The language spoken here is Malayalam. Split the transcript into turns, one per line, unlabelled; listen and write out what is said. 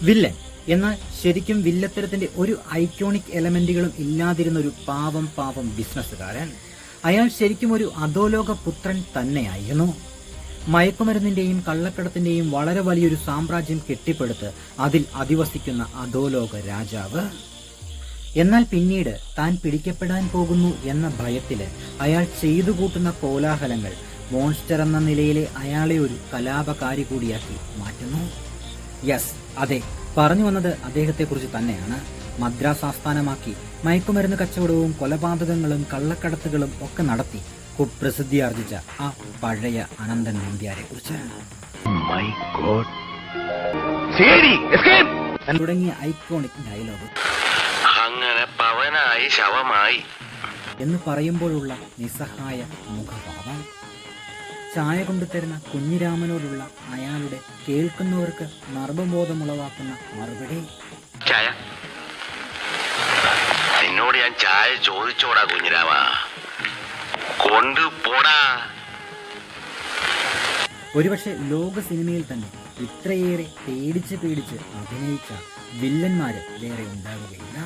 വില്ലൻ എന്നാൽ ശരിക്കും വില്ലത്തരത്തിന്റെ ഒരു ഐക്കോണിക് എലമെന്റുകളും ഇല്ലാതിരുന്ന ഒരു പാവം ബിസിനസ്സുകാരൻ. അയാൾ ശരിക്കും ഒരു അധോലോക പുത്രൻ തന്നെയായിരുന്നു. മയക്കുമരുന്നിന്റെയും കള്ളക്കടത്തിന്റെയും വളരെ വലിയൊരു സാമ്രാജ്യം കെട്ടിപ്പടുത്ത് അതിൽ അധിവസിക്കുന്ന അധോലോക രാജാവ്. എന്നാൽ പിന്നീട് താൻ പിടിക്കപ്പെടാൻ പോകുന്നു എന്ന ഭയത്തില് അയാൾ ചെയ്തു കൂട്ടുന്ന കോലാഹലങ്ങൾ മോൺസ്റ്റർ എന്ന നിലയിലെ അയാളെ ഒരു കലാപകാരി കൂടിയാക്കി മാറ്റുന്നു. യെസ്, അതെ, പറഞ്ഞു വന്നത് അദ്ദേഹത്തെക്കുറിച്ച് തന്നെയാണ്. മദ്രാസ് ആസ്ഥാനമാക്കി മയക്കുമരുന്ന് കച്ചവടവും കൊലപാതകങ്ങളും കള്ളക്കടത്തുകളും ഒക്കെ നടത്തി കുപ്രസിദ്ധി ആർജിച്ച ആ പഴയ അനന്തൻ നമ്പ്യാരെ കുറിച്ച് തുടങ്ങിയ ഐക്കോണിക് ഡയലോഗ്
അങ്ങനെ പവനായി ശവമായി
എന്ന് പറയുമ്പോഴുള്ള നിസ്സഹായ മുഖഭാവം, ചായ കൊണ്ടുതരുന്ന കുഞ്ഞിരാമനോടുള്ള അയാളുടെ കേൾക്കുന്നവർക്ക് നർമ്മബോധമുളവാക്കുന്ന മറുപടി.
ചായ എന്നോട് ഞാൻ ചായ ചോദിച്ചോടാ കുഞ്ഞിരാമ, കൊണ്ടുപോടാ.
ഒരുപക്ഷെ ലോക സിനിമയിൽ തന്നെ ഇത്രയേറെ പേടിച്ച് അഭിനയിച്ച വില്ലന്മാര് വേറെ ഉണ്ടാവുകയില്ല.